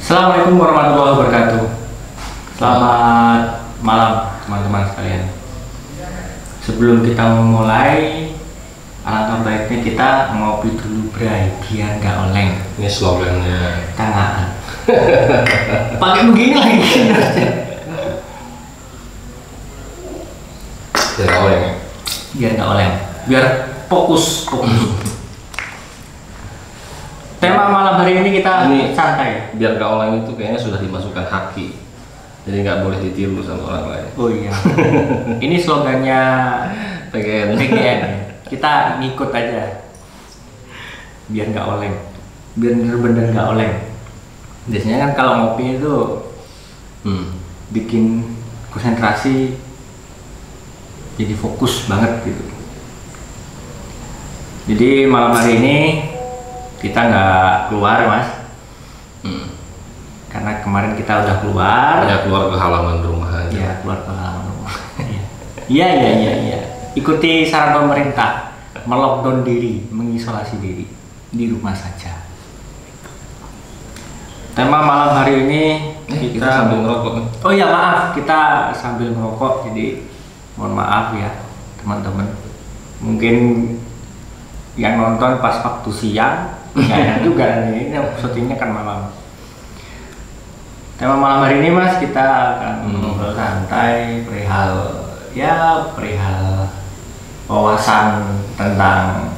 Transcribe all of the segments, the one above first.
Assalamualaikum warahmatullahi wabarakatuh. Selamat malam teman-teman sekalian. Sebelum kita memulai, alangkah baiknya kita ngopi dulu bray, biar nggak oleng. Ini slogannya. Tangan. Pakai begini lagi. Biar nggak oleng. Biar nggak oleng. Biar fokus. Tema malam hari ini kita santai. Biar nggak oleng itu kayaknya sudah dimasukkan haki, jadi nggak boleh ditiru sama orang lain. Oh iya. Ini slogannya PGN. Kita ngikut aja. Biar nggak oleng. Biar bener-bener nggak oleng. Biasanya kan kalau ngopi itu bikin konsentrasi jadi fokus banget gitu. Jadi malam hari ini kita nggak keluar mas, karena kemarin kita udah keluar. Ya keluar ke halaman rumah aja. Ya keluar ke halaman rumah. Iya. Ikuti saran pemerintah, melockdown diri, mengisolasi diri di rumah saja. Tema malam hari ini kita sambil ngerokok. Oh ya maaf, kita sambil ngerokok, jadi mohon maaf ya teman-teman. Mungkin yang nonton pas waktu siang. Ya juga nih, ini syutingnya kan malam. Tema malam hari ini mas, kita akan ngobrol santai perihal wawasan tentang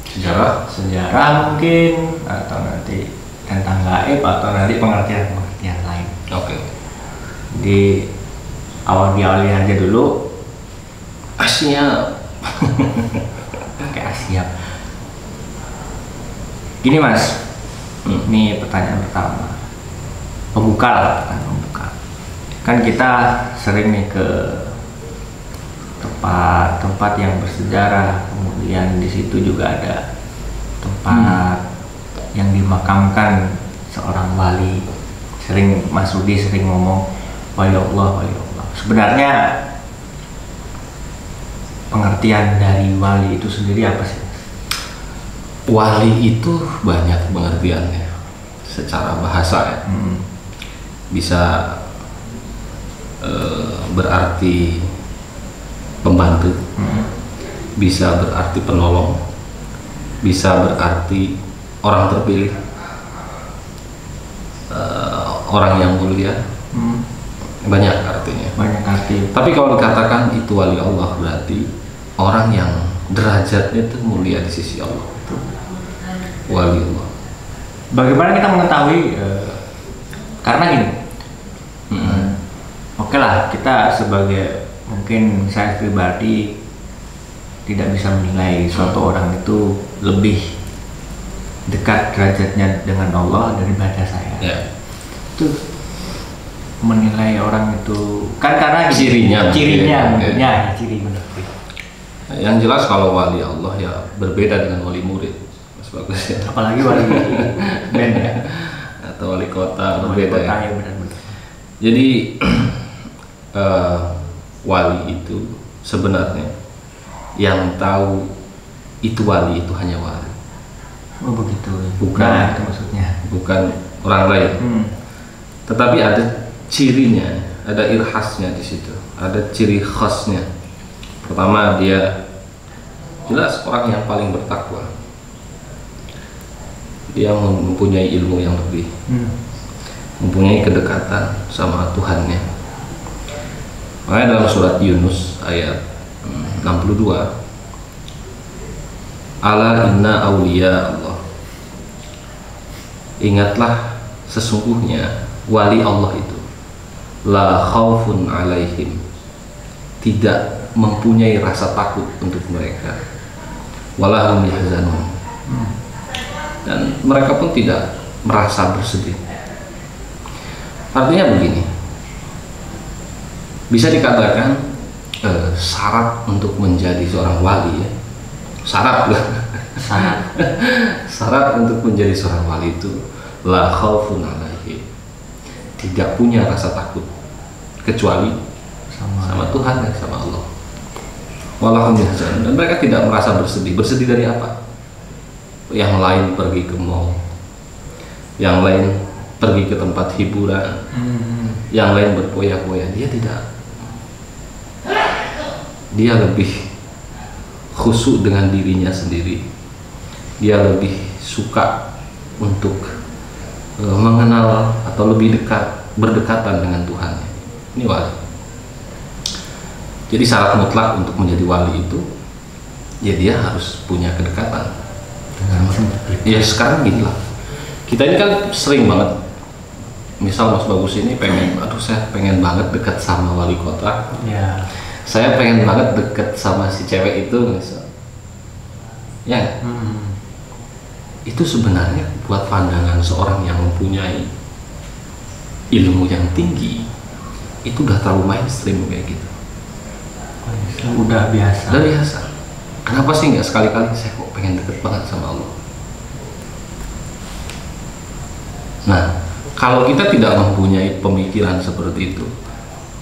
sejarah mungkin, atau nanti tentang gaib, atau nanti pengertian lain. Oke. Di awali aja dulu. Siap. Kayak siap. Gini mas, ini pertanyaan pertama, pembuka lah, pembuka. Kan kita sering nih ke tempat yang bersejarah, kemudian di situ juga ada tempat yang dimakamkan seorang wali. Sering Mas Rudi sering ngomong wali Allah. Sebenarnya pengertian dari wali itu sendiri apa sih? Wali itu banyak pengertiannya secara bahasa ya. Bisa berarti pembantu, bisa berarti penolong, bisa berarti orang terpilih, orang yang mulia. Banyak artinya. Banyak arti. Tapi kalau dikatakan itu wali Allah, berarti orang yang derajatnya itu mulia di sisi Allah. Wali Allah. Bagaimana kita mengetahui? Karena gini, oke lah, kita sebagai, mungkin saya pribadi tidak bisa menilai suatu orang itu lebih dekat derajatnya dengan Allah daripada saya. Ya. Itu menilai orang itu kan karena cirinya, ciri benar. Yang jelas kalau wali Allah ya berbeda dengan wali murid. Bagus ya. Apalagi wali band ya, atau wali kota, berbeda ya. Benar-benar. Jadi wali itu sebenarnya yang tahu itu wali itu hanya wali. Oh begitu. Bukan. Nah, itu maksudnya. Bukan orang lain. Tetapi ada cirinya, ada irhasnya di situ, ada ciri khasnya. Pertama, dia jelas orang yang paling bertakwa. Dia mempunyai ilmu yang lebih, mempunyai kedekatan sama Tuhannya. Makanya dalam surat Yunus ayat 62, Ala inna awliya Allah, ingatlah sesungguhnya wali Allah itu la khaufun alaihim, tidak mempunyai rasa takut untuk mereka, wala hum yahzanun, dan mereka pun tidak merasa bersedih. Artinya begini, bisa dikatakan syarat untuk menjadi seorang wali ya, syarat untuk menjadi seorang wali itu la khaufun alaihim, tidak punya rasa takut kecuali sama Tuhan dan sama Allah. Wala hum yahzanun, dan mereka tidak merasa bersedih. Bersedih dari apa? Yang lain pergi ke mall, yang lain pergi ke tempat hiburan, yang lain berpoya-poya, dia tidak. Dia lebih khusyuk dengan dirinya sendiri. Dia lebih suka untuk mengenal atau lebih berdekatan dengan Tuhan. Ini wali. Jadi syarat mutlak untuk menjadi wali itu, ya dia harus punya kedekatan. Ya sekarang gini lah, kita ini kan sering banget, misal Mas Bagus ini pengen, saya pengen banget dekat sama wali kota. Ya. Saya pengen banget deket sama si cewek itu, misal. Ya. Itu sebenarnya buat pandangan seorang yang mempunyai ilmu yang tinggi, itu udah terlalu mainstream kayak gitu. Udah biasa. Udah biasa. Kenapa sih nggak sekali-kali saya kok pengen deket banget sama Allah? Nah, kalau kita tidak mempunyai pemikiran seperti itu,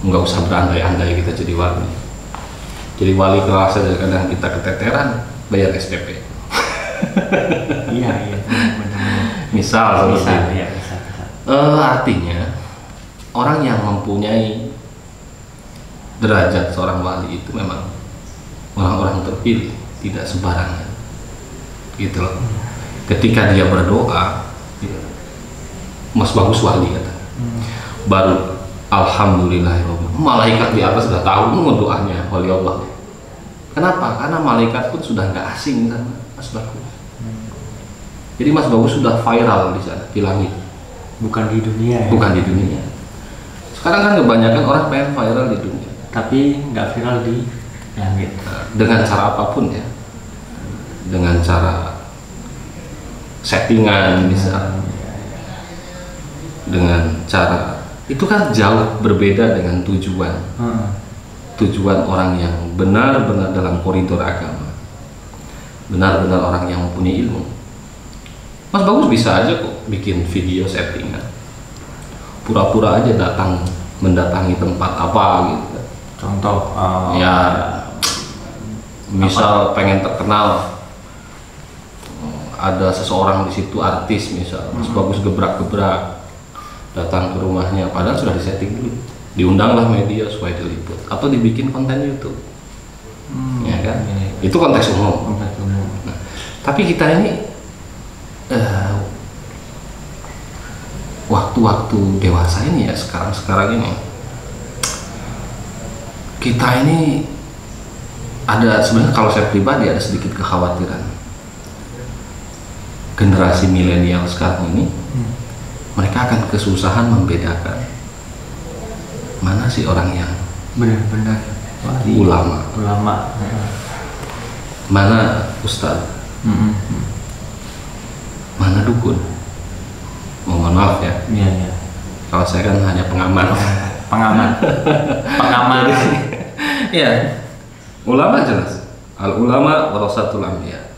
nggak usah berandai-andai kita jadi wali. Jadi wali kelas saja kadang kita keteteran bayar SPP. Iya, benar. Misal seperti itu. Ya, bisa. Artinya orang yang mempunyai derajat seorang wali itu memang orang-orang terpilih, tidak sembarangan, gitu loh. Ketika dia berdoa, Mas Bagus wali kata, baru alhamdulillahirobbilalamin, malaikat di atas sudah tahu doanya wali Allah. Kenapa? Karena malaikat pun sudah nggak asing sama Mas Bagus. Jadi Mas Bagus sudah viral di sana, di langit. Bukan di dunia ya? Bukan di dunia. Sekarang kan kebanyakan orang pengen viral di dunia, tapi nggak viral di langit. Dengan cara apapun ya, dengan cara settingan misalnya, dengan cara itu kan jauh berbeda dengan tujuan. Tujuan orang yang benar-benar dalam koridor agama, benar-benar orang yang mempunyai ilmu. Mas Bagus bisa aja kok bikin video settingan, pura-pura aja mendatangi tempat apa gitu. Contoh ya misal pengen terkenal, ada seseorang di situ artis misal, Mas Bagus gebrak-gebrak datang ke rumahnya, padahal sudah disetting dulu, diundanglah media supaya diliput atau dibikin konten YouTube. Ya kan? Itu konteks umum. Nah, tapi kita ini waktu-waktu dewasa ini ya, sekarang ini kita ini ada, sebenarnya kalau saya pribadi ada sedikit kekhawatiran generasi milenial sekarang ini. Mereka akan kesusahan membedakan mana sih orang yang benar-benar ulama, mana ustadz, mana dukun. Mohon maaf ya. Iya. Kalau saya kan hanya pengaman. Pengaman. Ya, ulama jelas. Al ulama warasatul anbiya.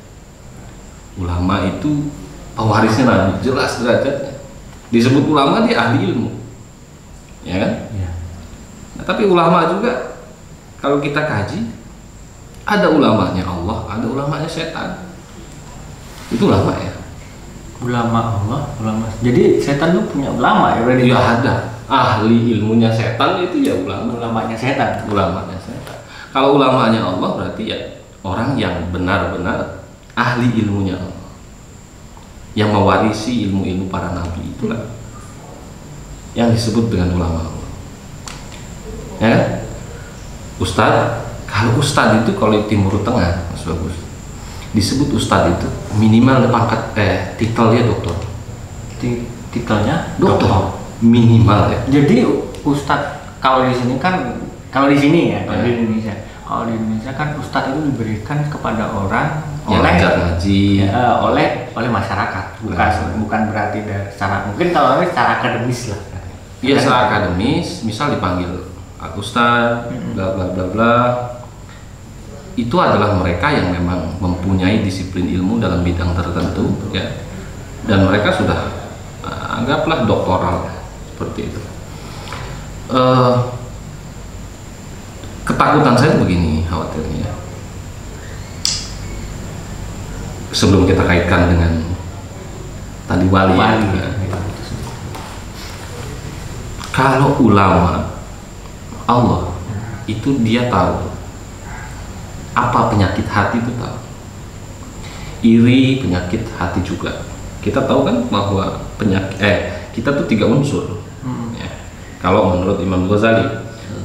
Ulama itu pewarisnya Nabi, jelas derajatnya. Disebut ulama, dia ahli ilmu, ya kan? Ya. Nah, tapi ulama juga kalau kita kaji, ada ulamanya Allah, ada ulamanya setan. Itu ulama ya. Ulama Allah, ulama. Jadi setan itu punya ulama ya berarti? Ya ada. Ahli ilmunya setan itu ya ulama. Ulamanya setan. Ulamanya setan. Kalau ulamanya Allah berarti ya orang yang benar-benar ahli ilmunya Allah, yang mewarisi ilmu-ilmu para nabi, itulah yang disebut dengan ulama Allah. Ya, Ustadz, kalau Ustadz itu kalau di Timur Tengah, Mas Bagus, disebut Ustadz itu minimal pangkat titelnya doktor. Titelnya doktor minimal ya. Jadi Ustadz kalau di sini kan, kalau di sini ya, kalau di Indonesia. Kalau di Indonesia kan ustadz itu diberikan kepada orang yang ajar ngaji, oleh masyarakat, bukan berarti dari secara, mungkin kalau ini secara akademis lah. Iya, secara akademis, misal dipanggil ustadz, bla bla bla bla. Itu adalah mereka yang memang mempunyai disiplin ilmu dalam bidang tertentu, ya. Dan mereka sudah anggaplah doktoral seperti itu. Ketakutan saya begini, khawatirnya sebelum kita kaitkan dengan tadi wali. Kalau ulama Allah itu dia tahu apa penyakit hati, itu tahu. Iri penyakit hati juga. Kita tahu kan bahwa kita tuh 3 unsur. Ya. Kalau menurut Imam Ghazali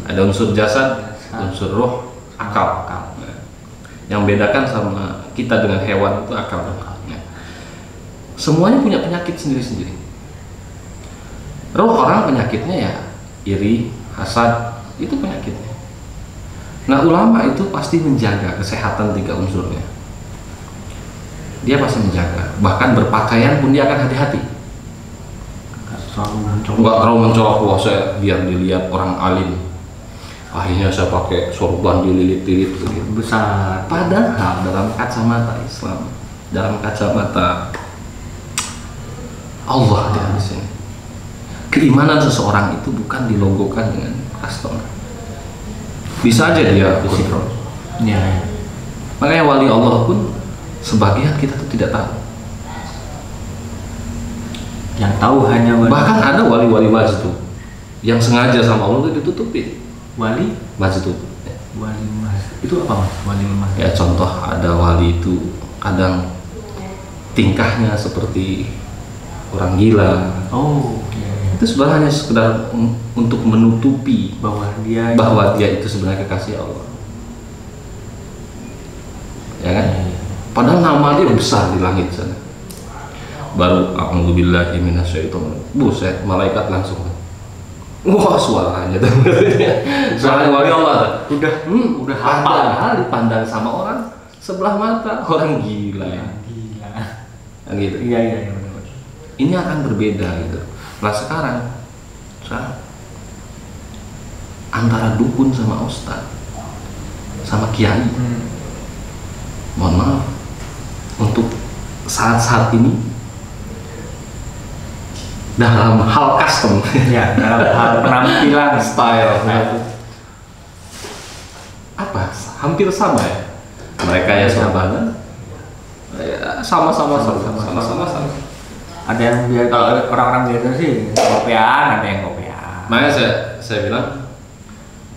ada unsur jasad, unsur roh, akal. Nah, yang bedakan sama kita dengan hewan itu akal. Ya. Semuanya punya penyakit sendiri-sendiri. Roh orang penyakitnya ya iri, hasad, itu penyakitnya. Nah, ulama itu pasti menjaga kesehatan 3 unsurnya. Dia pasti menjaga, bahkan berpakaian pun dia akan hati-hati. Nggak terlalu mencolok, wah saya biar dilihat orang alim, akhirnya saya pakai sorban dililit-lilit begitu besar. Padahal dalam kacamata Islam, dalam kacamata Allah di sini, keimanan seseorang itu bukan dilogokan dengan custom. Bisa aja dia kontrol. Ya. Makanya wali Allah pun sebagian kita tuh tidak tahu. Yang tahu hanya wali. Bahkan ada wali-wali majdu yang sengaja sama Allah itu ditutupin. Wali majdu. Wali mas. Itu apa mas? Wali mas. Ya contoh ada wali itu kadang tingkahnya seperti orang gila. Oh. Ya. Itu sebenarnya hanya sekedar untuk menutupi bahwa dia itu sebenarnya kekasih Allah. Ya kan? Padahal nama dia besar di langit sana. Baru a'udzubillahi minasyaitonir rajim. Buset, malaikat langsung. Wah, suaranya tuh. Suara wali Allah tuh. Udah padahal dipandang sama orang sebelah mata orang gila. Gila. Kan gitu. Iya benar. Ini akan berbeda gitu. Nah sekarang antara dukun sama ustaz sama kiai, mohon maaf, untuk saat-saat ini dalam hal custom Ya, dalam hal penampilan style hampir sama ya. Mereka ya sorbanan, sama-sama. Ada yang biar kalau orang-orang biasa sih kopian, ada yang kopian. Makanya saya bilang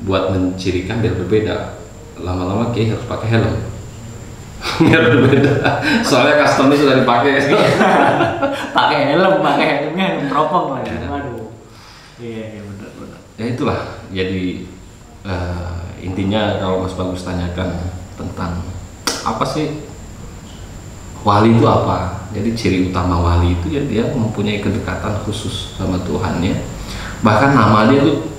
buat mencirikan biar berbeda, lama-lama kiai harus pakai helm biar berbeda. Soalnya customnya sudah dipakai. pakai helmnya helm teropong lah. Waduh. Iya benar. Ya itulah. Jadi intinya kalau Mas Bagus tanyakan tentang apa sih wali itu apa? Jadi ciri utama wali itu ya dia mempunyai kedekatan khusus sama Tuhannya. Bahkan nama dia tuh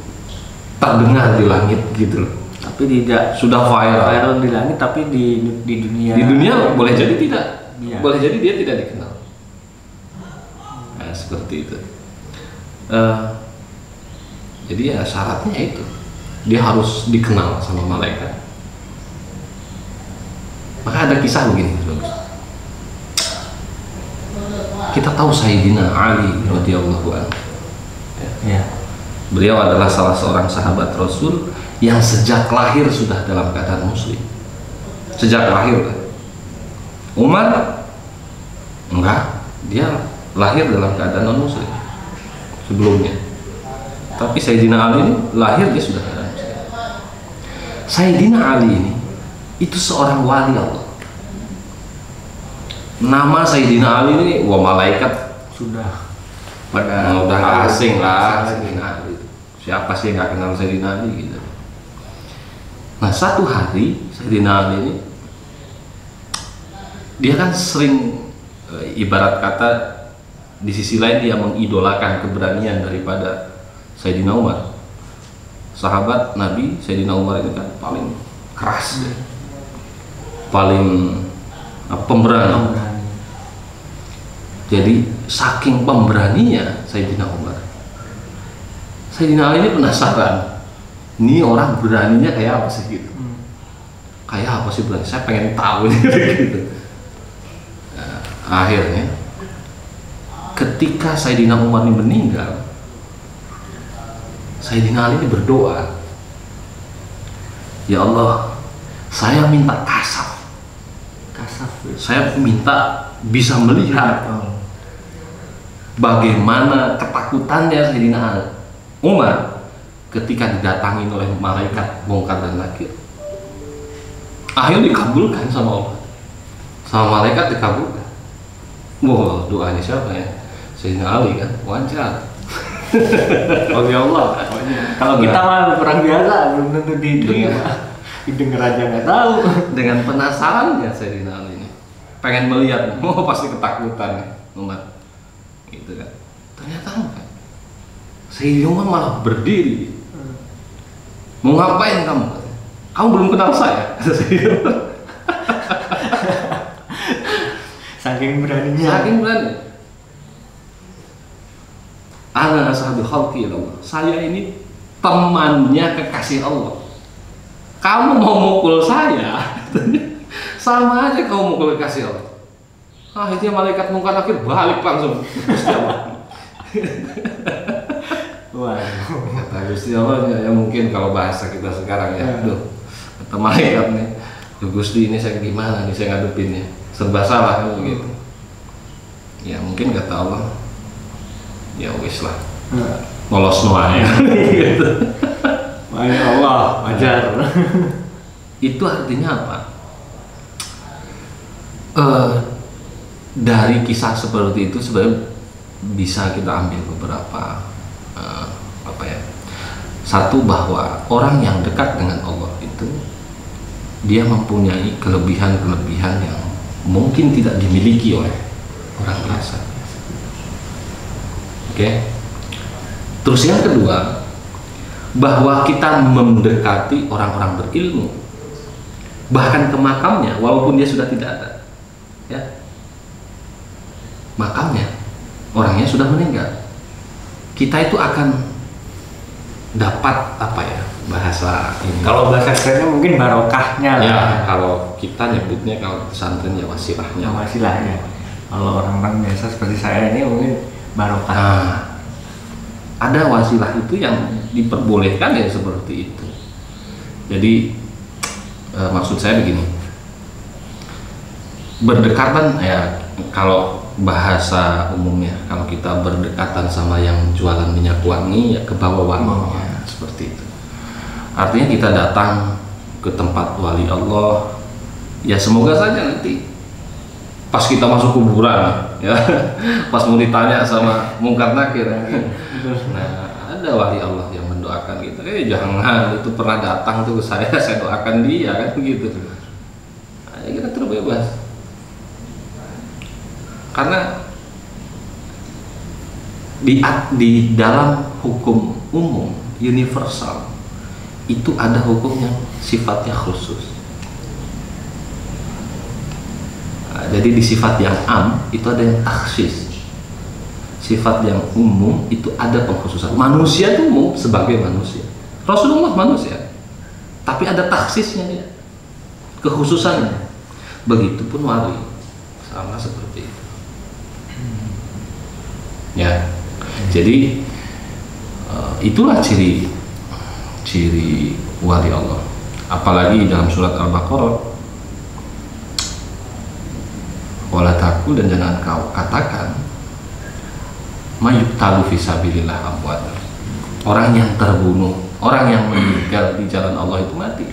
terdengar di langit gitu loh. Tapi tidak sudah viral di langit, tapi di dunia. Di dunia boleh jadi tidak. Ya. Boleh jadi dia tidak dikenal. Nah, seperti itu. Jadi ya syaratnya itu. Dia harus dikenal sama malaikat. Maka ada kisah begini, bagus. Kita tahu Sayyidina Ali radhiyallahu anhu. Ya. Beliau adalah salah seorang sahabat Rasul yang sejak lahir sudah dalam keadaan muslim. Sejak lahir. Umar enggak, dia lahir dalam keadaan non muslim sebelumnya. Tapi Sayyidina Ali ini lahir dia sudah keadaan muslim. Sayyidina Ali ini itu seorang wali Allah. Nama Sayyidina Ali ini malaikat Sudah udah asing lah Sayyidina Ali. Siapa sih yang nggak kenal Sayyidina Ali gitu. Nah satu hari Sayyidina Ali ini dia kan sering ibarat kata di sisi lain dia mengidolakan keberanian daripada Sayyidina Umar. Sahabat Nabi Sayyidina Umar itu kan paling keras, paling pemberani. Jadi saking pemberaninya Sayyidina Umar, Sayyidina Ali ini penasaran, ini orang beraninya kayak apa sih gitu. Kayak apa sih berani? Saya pengen tahu gitu. Nah, akhirnya ketika Sayyidina Umar ini meninggal, Sayyidina Ali ini berdoa, ya Allah, saya minta kasaf. Saya minta bisa melihat bagaimana ketakutannya Sayyidina Umar ketika didatangi oleh malaikat Munkar dan Nakir, akhirnya dikabulkan sama Allah, sama malaikat dikabulkan. Wah, doanya siapa ya? Sayyidina Ali kan, wajar. Oh ya Allah. Kalau kita mah orang biasa, belum tentu diterima. Didengar aja nggak tahu. Dengan penasarannya Sayyidina Ali ini, pengen melihat, pasti ketakutan nih Umar, gitu kan. Ternyata enggak. Sayyidina Umar malah berdiri. Mau ngapain kamu? Kamu belum kenal saya. Saking beraninya. Saking berani. Ana ashabul khalqi Allah. Saya ini temannya kekasih Allah. Kamu mau mukul saya, sama aja kamu mukul kekasih Allah. Akhirnya malaikat Munkar Nakir balik langsung. Waduh. Kata Gusti Allah ya mungkin kalau bahasa kita sekarang ya, aduh, kata malaikat nih, Gusti ini saya gimana nih saya ngadepinnya, serba salah kan begitu. Ya mungkin kata Allah, ya wis lah, lolos semuanya. Gitu. Masya Allah, ajar. Itu artinya apa? Dari kisah seperti itu sebenarnya bisa kita ambil beberapa apa ya? Satu, bahwa orang yang dekat dengan Allah itu dia mempunyai kelebihan-kelebihan yang mungkin tidak dimiliki oleh orang biasa. Oke. Terus yang kedua, bahwa kita mendekati orang-orang berilmu, bahkan ke makamnya walaupun dia sudah tidak ada, ya, makamnya orangnya sudah meninggal, kita itu akan dapat apa ya, bahasa ini, Kalau bahasa kerennya mungkin barokahnya lah. ya kalau kita nyebutnya kalau pesantren ya wasilahnya. Ya, masih lah ya. Kalau orang-orang biasa seperti saya ini mungkin barokah. Nah, ada wasilah itu yang diperbolehkan ya seperti itu. Jadi maksud saya begini, berdekatan ya, kalau bahasa umumnya kalau kita berdekatan sama yang jualan minyak wangi ya ke bawah wangi, ya, seperti itu. Artinya kita datang ke tempat wali Allah, ya semoga saja nanti pas kita masuk kuburan ya, pas mau ditanya sama Munkar Nakir, nah ada wali Allah yang mendoakan gitu, jangan itu pernah datang tuh ke saya doakan dia kan begitu. Nah, kita terbebas karena di dalam hukum umum universal itu ada hukum yang sifatnya khusus. Nah, jadi di sifat yang am itu ada yang taksis, sifat yang umum itu ada pengkhususan. Manusia itu umum sebagai manusia, Rasulullah manusia, tapi ada taksisnya dia, kekhususannya. Begitupun wali sama seperti itu. Ya, jadi itulah ciri wali Allah. Apalagi dalam surat Al-Baqarah, wala takul, dan jangan kau katakan mayuktalu fisabilillah amwat. Orang yang terbunuh, orang yang meninggal di jalan Allah itu mati.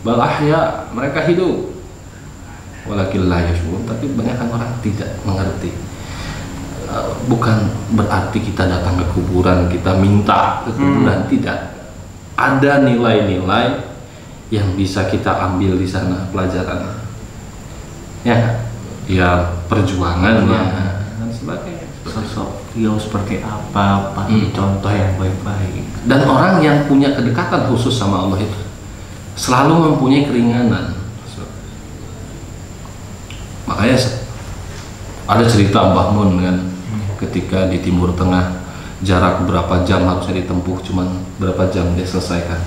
Bal ahya, mereka hidup. Walakin la yashurun, tapi kebanyakan orang tidak mengerti. Bukan berarti kita datang ke kuburan, kita minta ke kuburan, tidak. Ada nilai-nilai yang bisa kita ambil di sana pelajaran. Ya perjuangannya dan sebagainya. Sosok beliau seperti apa, contoh yang baik-baik. Dan orang yang punya kedekatan khusus sama Allah itu selalu mempunyai keringanan. Makanya ada cerita Mbah Mun kan, ketika di Timur Tengah jarak berapa jam harusnya ditempuh, cuman berapa jam dia selesaikan.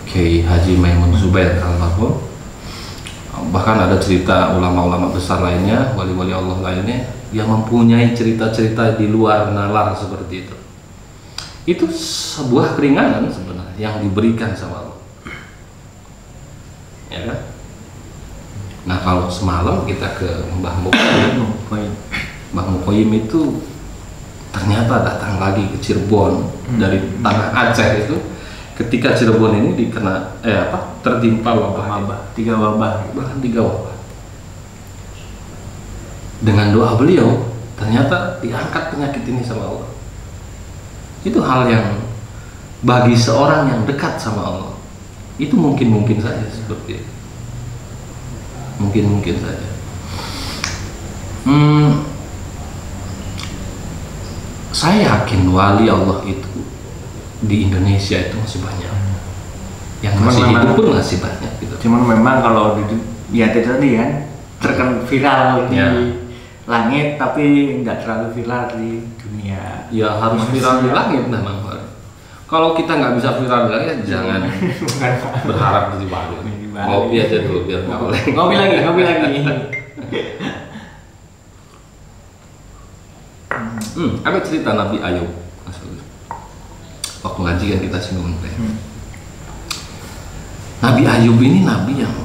Kiai Haji Maimun Zubair almarhum. Bahkan ada cerita ulama-ulama besar lainnya, wali-wali Allah lainnya yang mempunyai cerita-cerita di luar nalar seperti itu. Itu sebuah keringanan sebenarnya yang diberikan sama Allah, ya kan? Nah, kalau semalam kita ke Mbah Muqayyim itu ternyata datang lagi ke Cirebon dari tanah Aceh itu. Ketika Cirebon ini tertimpa wabah, 3 wabah, bahkan 3 wabah. Dengan doa beliau, ternyata diangkat penyakit ini sama Allah. Itu hal yang bagi seorang yang dekat sama Allah, itu mungkin saja seperti itu. Mungkin saja. Saya yakin wali Allah itu di Indonesia itu masih banyak. Yang masih hidup pun masih banyak gitu. Cuman memang kalau ya tadi kan viral di langit tapi nggak terlalu viral di dunia. Ya harus viral di langit memang. Kalau kita nggak bisa viral di langit, jangan berharap di wali. Ngopi aja dulu biar nggak boleh. Ngopi lagi. Ada cerita Nabi Ayub. Waktu ngaji kan kita singgung Nabi Ayub ini nabi yang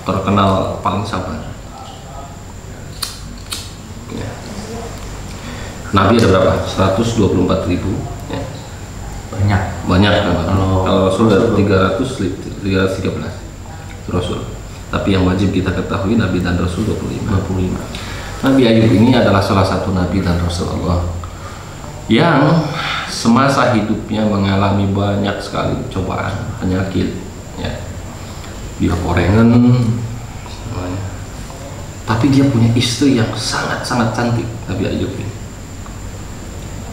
terkenal paling sabar. Ya. Nabi ada berapa? 124.000 ya. Banyak kan? Kalau Rasul ada 313 Rasul. Tapi yang wajib kita ketahui Nabi dan Rasul 25. Nabi Ayub ini adalah salah satu Nabi dan Rasulullah yang semasa hidupnya mengalami banyak sekali cobaan, penyakit, ya. Dia korengan semuanya. Tapi dia punya istri yang sangat cantik, Nabi Ayub ini.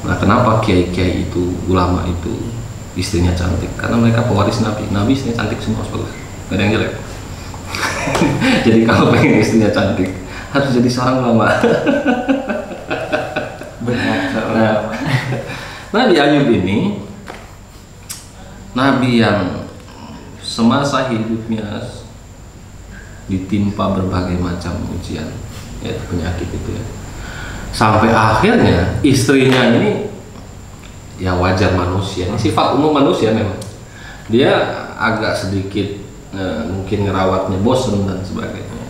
Nah, kenapa kiai-kiai itu, ulama itu istrinya cantik? Karena mereka pewaris Nabi. Nabi istrinya cantik semua, bagus. Gak ada yang jelek. Jadi kalau pengen istrinya cantik, harus jadi seorang ulama. Benar. Nabi Ayub ini nabi yang semasa hidupnya ditimpa berbagai macam ujian, yaitu penyakit itu ya. Sampai akhirnya istrinya ini ya wajar manusia, sifat umum manusia memang. Dia agak sedikit mungkin ngerawatnya bosan dan sebagainya.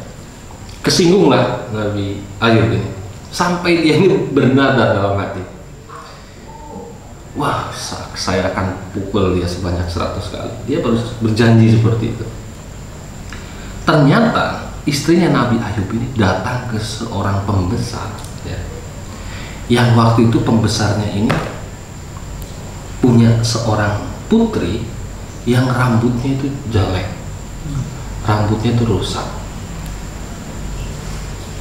Kesinggunglah Nabi Ayub ini. Sampai dia ini bernada dalam hati, wah, saya akan pukul dia sebanyak 100 kali. Dia baru berjanji seperti itu. Ternyata istrinya Nabi Ayub ini datang ke seorang pembesar, ya, yang waktu itu pembesarnya ini punya seorang putri yang rambutnya itu jelek, rambutnya itu rusak.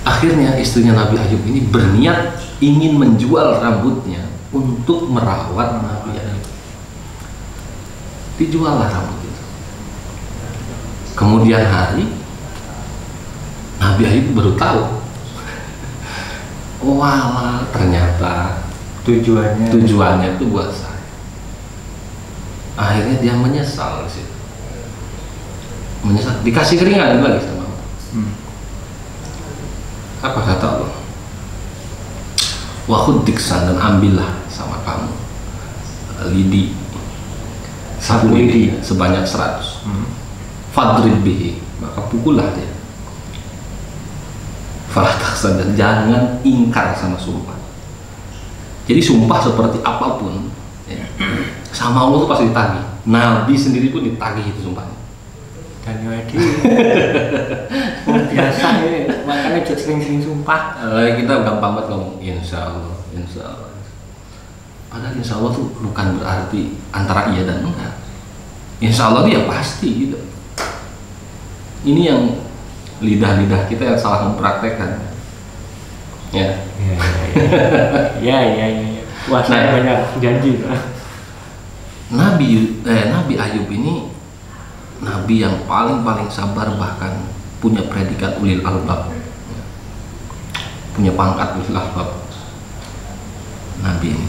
Akhirnya istrinya Nabi Ayub ini berniat ingin menjual rambutnya untuk merawat Nabi Ayub. Dijuallah rambut itu. Kemudian hari Nabi Ayub baru tahu, wah, ternyata tujuannya itu buat saya. Akhirnya dia menyesal di situ. Menyesal, dikasih keringan lagi sama Allah. Apa kata Allah? Wahud diksan, dan ambillah sama kamu lidi, sapu lidi sebanyak 100. Fadrib bihi, maka pukullah dia. Falah taksan, dan jangan ingkar sama sumpah. Jadi sumpah seperti apapun ya, sama Allah itu pasti ditagih. Nabi sendiri pun ditagih itu sumpahnya. Dan lagi biasa ya, makanya sering-sering sumpah. Kita gampang banget ngomong insya Allah. Padahal insya Allah tuh bukan berarti antara iya dan enggak. Insya Allah dia pasti gitu. Ini yang lidah-lidah kita yang salah mempraktekkan. Ya. Ya. Wah, saya banyak janji. Nabi Ayub ini nabi yang paling sabar, bahkan punya predikat ulil albab, punya pangkat ulil albab. Nabi ini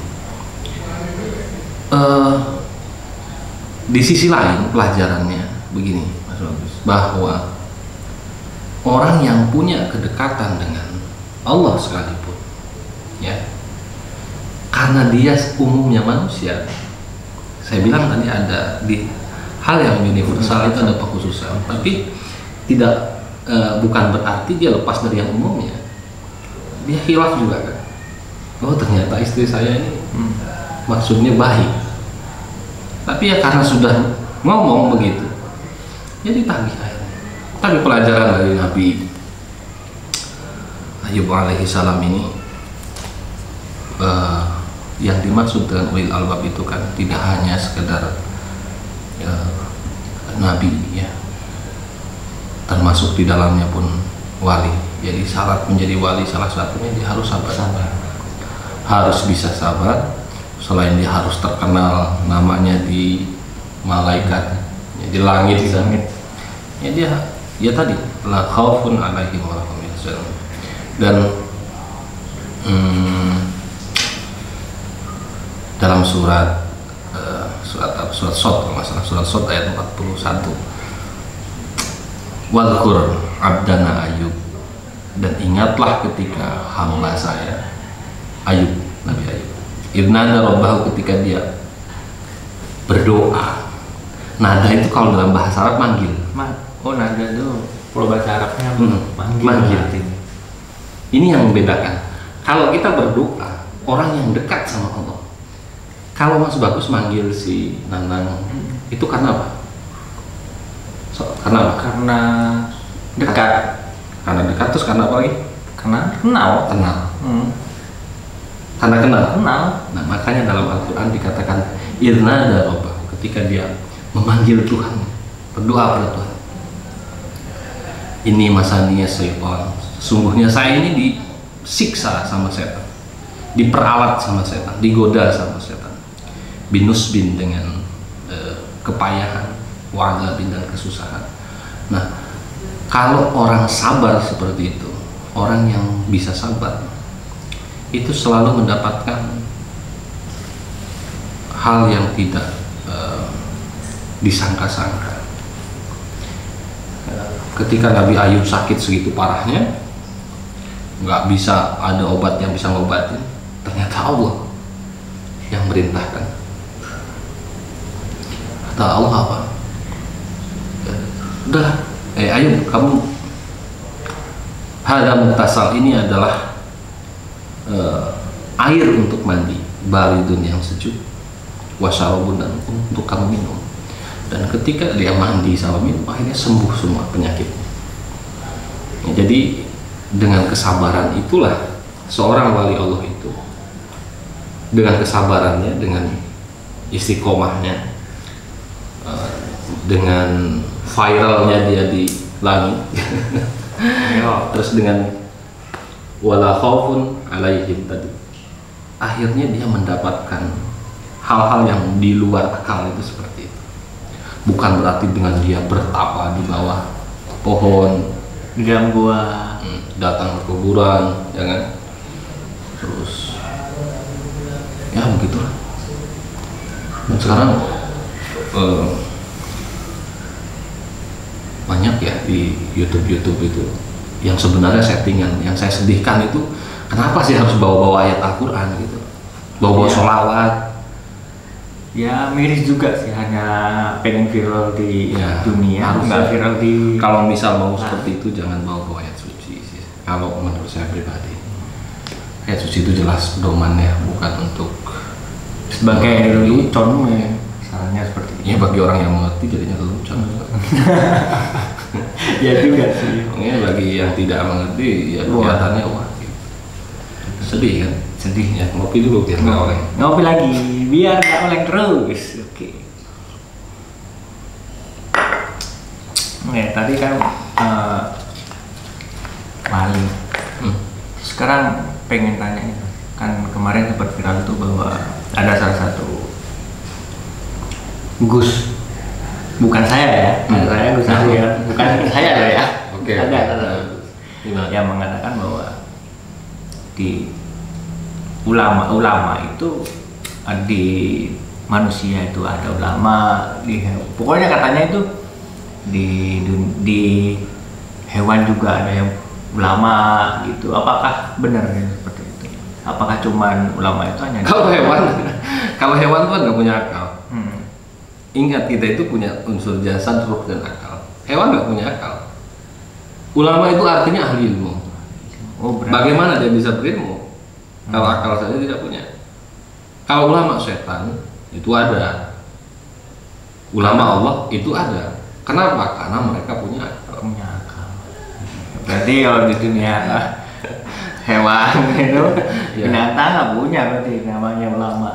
di sisi lain pelajarannya begini, Mas Bagus, bahwa orang yang punya kedekatan dengan Allah sekalipun, ya, karena dia umumnya manusia, saya bilang tadi ada di hal yang universal itu ada pengkhususan, tapi tidak bukan berarti dia lepas dari yang umumnya. Dia khilaf juga kan. oh ternyata istri saya ini maksudnya baik, tapi ya karena sudah ngomong begitu jadi tagih akhirnya. Tapi pelajaran dari Nabi Ayub alaihi salam ini, yang dimaksud dengan ulil albab itu kan tidak hanya sekedar nabi ya, termasuk di dalamnya pun wali. Jadi syarat menjadi wali salah satunya dia harus sabar, harus bisa sabar. Selain dia harus terkenal namanya di malaikat ya, di langit ya, dia ya tadi la khaufun alaihim wa lahum yahzanun. Dan dalam surat Shad, surat Shad ayat 41, wadhkur abdana Ayub, dan ingatlah ketika hamba saya Ayub, Nabi Ayub, idnada rabbahu, ketika dia berdoa. Nada itu kalau dalam bahasa Arab manggil. Oh, nada itu kalau bahasa Arabnya manggil. Ini yang membedakan. Kalau kita berdoa, orang yang dekat sama Allah. Kalau Mas Bagus manggil si Nanang, itu karena apa? Karena apa? Karena dekat. Karena dekat, terus karena apa lagi? Karena kenal. Karena kenal. Kenal. Nah, makanya dalam Al-Quran dikatakan idnada rabbahu, ketika dia memanggil Tuhan, berdoa pada Tuhan. Ini masaniya syaitan, sungguhnya saya ini disiksa sama setan, diperalat sama setan, digoda sama setan, binusbin dengan kepayahan, wa'adzabin dan kesusahan. Nah, kalau orang sabar seperti itu, orang yang bisa sabar itu selalu mendapatkan hal yang tidak disangka-sangka. Ketika Nabi Ayub sakit segitu parahnya, nggak bisa ada obat yang bisa ngobatin, ternyata Allah yang merintahkan. Kata Allah apa? Udah, Ayub, kamu hadza muktasal, ini adalah air untuk mandi, baridun yang sejuk, wasyarabun, dan untuk kamu minum. Dan ketika dia mandi sama minum, akhirnya sembuh semua penyakitnya. Ya, jadi dengan kesabaran itulah seorang wali Allah itu, dengan kesabarannya, dengan istiqomahnya, dengan viralnya dia di langit, terus dengan wala khaufun alaihim tadi, akhirnya dia mendapatkan hal-hal yang di luar akal itu seperti itu. Bukan berarti dengan dia bertapa di bawah pohon, di dalam gua, datang ke kuburan, jangan, terus ya begitulah. Dan sekarang banyak ya di YouTube itu yang sebenarnya settingan. Yang saya sedihkan itu, kenapa sih harus bawa-bawa ayat Al-Quran gitu, bawa-bawa sholawat. Ya miris juga sih, hanya pengen viral di dunia, nggak viral di. Kalau misal mau seperti itu, jangan bawa ayat suci sih. Kalau menurut saya pribadi, ayat suci itu jelas pedomannya, bukan untuk sebagai lelucon ya. Salahnya seperti itu. Ya bagi orang yang mengerti jadinya lelucon. Ya juga sih. Ya bagi yang tidak mengerti, ya kelihatannya wah. Sedih kan? Sedih ya. Ngopi dulu biar nggak oleng. Ngopi lagi biar nggak oleng terus. Oke. Tadi kan wali. Sekarang pengen tanya, kan kemarin sempat viral itu bahwa ada salah satu Gus, bukan saya ya, saya Gus ya, bukan saya loh ya. Oke. Ada yang mengatakan bahwa di ulama itu di manusia itu ada ulama, pokoknya katanya itu di hewan juga ada yang ulama gitu. Apakah benar seperti itu? Apakah cuman ulama itu hanya kalau hewan tuh nggak punya akal. Ingat, kita itu punya unsur jasad, ruh, dan akal. Hewan nggak punya akal. Ulama itu artinya ahli ilmu. Oh, bagaimana dia bisa berilmu? Kalau akal saja tidak punya. Kalau ulama setan itu ada, ulama Allah itu ada. Kenapa? Karena mereka punya akal. Berarti kalau di dunia hewan itu binatang nggak punya berarti namanya ulama.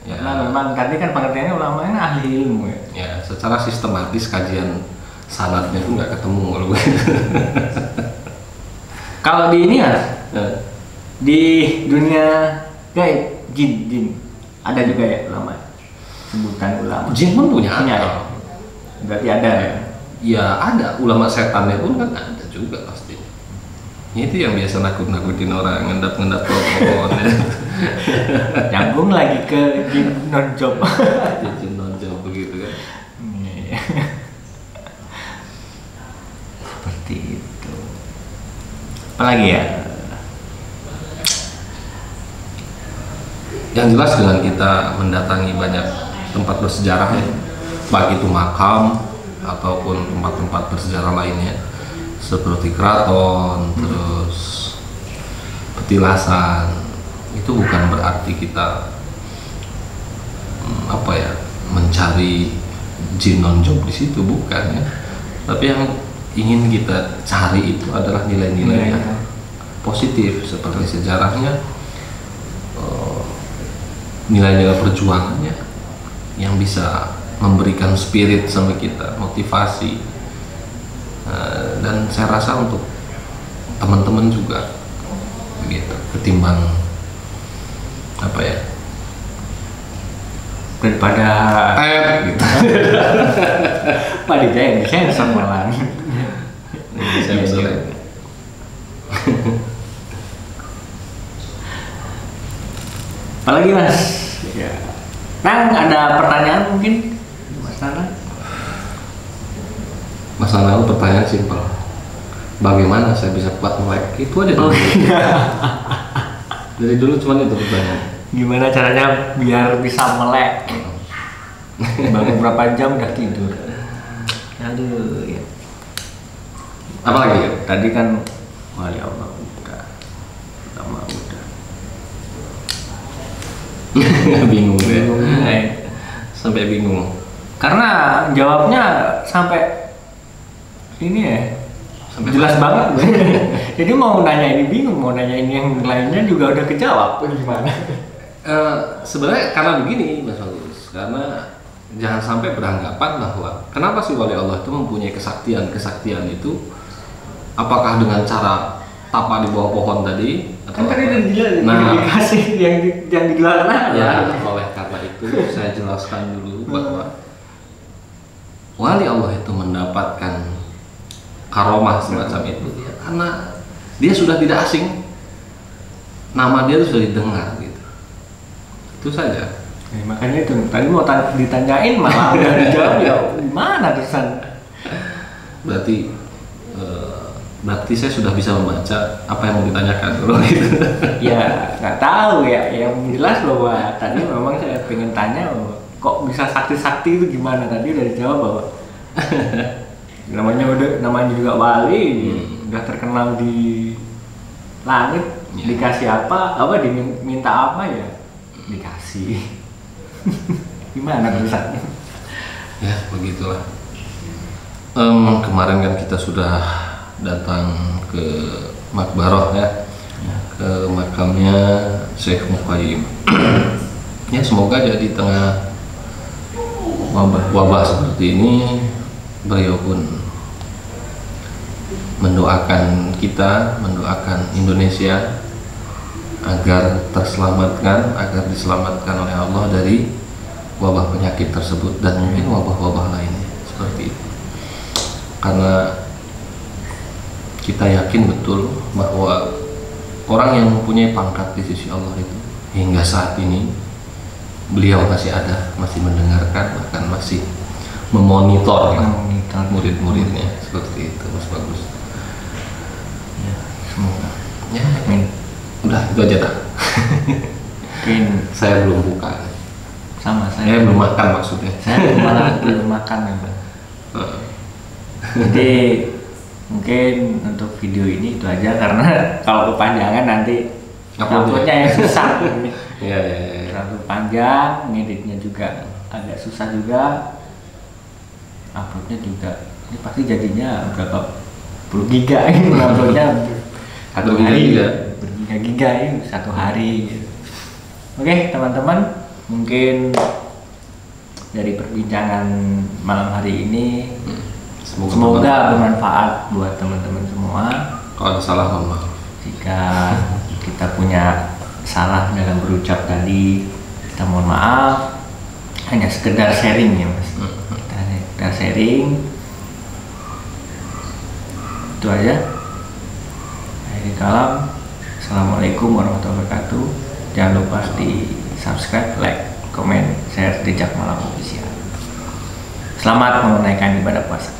Ya. Karena memang tadi kan pengertiannya ulama ini ahli ilmu ya. Ya, secara sistematis kajian sanadnya itu nggak ketemu kalau begitu. Kalau di ini ya, di dunia gaib jin ada juga ya ulama, sebutan ulama. Jin pun punya ya. Berarti ada ya? Ya ada, ulama setannya pun kan ada juga pasti. Itu yang biasa nakut-nakutin orang, ngendap-ngendap pohon. Nyambung lagi ke jin non-job. Jin non-job begitu kan. Seperti itu. Apalagi ya? Yang jelas dengan kita mendatangi banyak tempat bersejarah ya, baik itu makam ataupun tempat-tempat bersejarah lainnya seperti keraton, terus petilasan, itu bukan berarti kita mencari jin non-job di situ, bukan ya. Tapi yang ingin kita cari itu adalah nilai-nilai yang positif seperti sejarahnya, nilai-nilai perjuangannya yang bisa memberikan spirit sama kita, motivasi, dan saya rasa untuk teman-teman juga begitu, ketimbang daripada gitu. Pak Dijaya bisa sama lah. Saya betul. Apalagi Mas? Ya. Nang ada pertanyaan mungkin Mas Nana? Mas Nana, pertanyaan simpel. Bagaimana saya bisa kuat melek? Itu aja dulu. Dari dulu cuma itu pertanyaan. Gimana caranya biar bisa melek? Baru berapa jam udah tidur. Aduh ya. Apa lagi ya? Tadi kan wali Allah udah. Bingung ya. Sampai bingung. Karena jawabnya sampai ini ya. Sampai jelas banget. Jadi mau nanya ini bingung, mau nanya ini yang lainnya juga udah kejawab. Gimana? Sebenarnya karena begini Mas Agus, karena jangan sampai beranggapan bahwa kenapa sih wali Allah itu mempunyai kesaktian itu, apakah dengan cara tapa di bawah pohon tadi? Kan tadi udah dikasih yang digelar ya. Oleh karena itu saya jelaskan dulu bahwa wali Allah itu mendapatkan karomah semacam itu ya, karena dia sudah tidak asing, nama dia sudah didengar gitu. Itu saja. Makanya itu tadi mau ditanyain malah udah dijawab ya gimana terusan. Berarti saya sudah bisa membaca apa yang mau ditanyakan dulu gitu. Ya nggak tahu ya, yang jelas bahwa tadi memang saya pengen tanya bahwa kok bisa sakti-sakti itu gimana, tadi udah dijawab bahwa namanya juga wali, udah terkenal di langit, dikasih apa diminta apa ya dikasih. Gimana terusannya? Ya begitulah. Kemarin kan kita sudah datang ke Makbaroh ya, ke makamnya Syekh Muqayyim. Ya semoga jadi tengah wabah seperti ini beliau pun mendoakan kita, mendoakan Indonesia agar diselamatkan oleh Allah dari wabah penyakit tersebut dan mungkin wabah-wabah lainnya seperti itu. Karena kita yakin betul bahwa orang yang mempunyai pangkat di sisi Allah itu hingga saat ini beliau masih ada, masih mendengarkan, bahkan masih memonitor murid-muridnya seperti itu. Mas bagus. Ya, semoga. Ya, amin. Udah itu aja dah. Mungkin saya belum buka. Sama saya belum makan maksudnya. Saya malah belum makan ya, Bang. Jadi mungkin untuk video ini itu aja, karena kalau kepanjangan nanti uploadnya yang susah. Iya. Terlalu panjang, ngeditnya juga agak susah juga, uploadnya juga ini pasti jadinya berapa puluh giga ini uploadnya satu hari bergiga-giga ini satu hari gitu. Oke teman-teman, mungkin dari perbincangan malam hari ini semoga bermanfaat buat teman-teman semua. Kalau ada salah mohon maaf. Jika kita punya salah dalam berucap tadi, kita mohon maaf. Hanya sekedar sharing ya mas. Kita hanya sekedar sharing. Itu aja. Akhirul kalam. Assalamualaikum warahmatullahi wabarakatuh. Jangan lupa di subscribe, like, komen, share Jejak Malam Official. Selamat menunaikan ibadah puasa.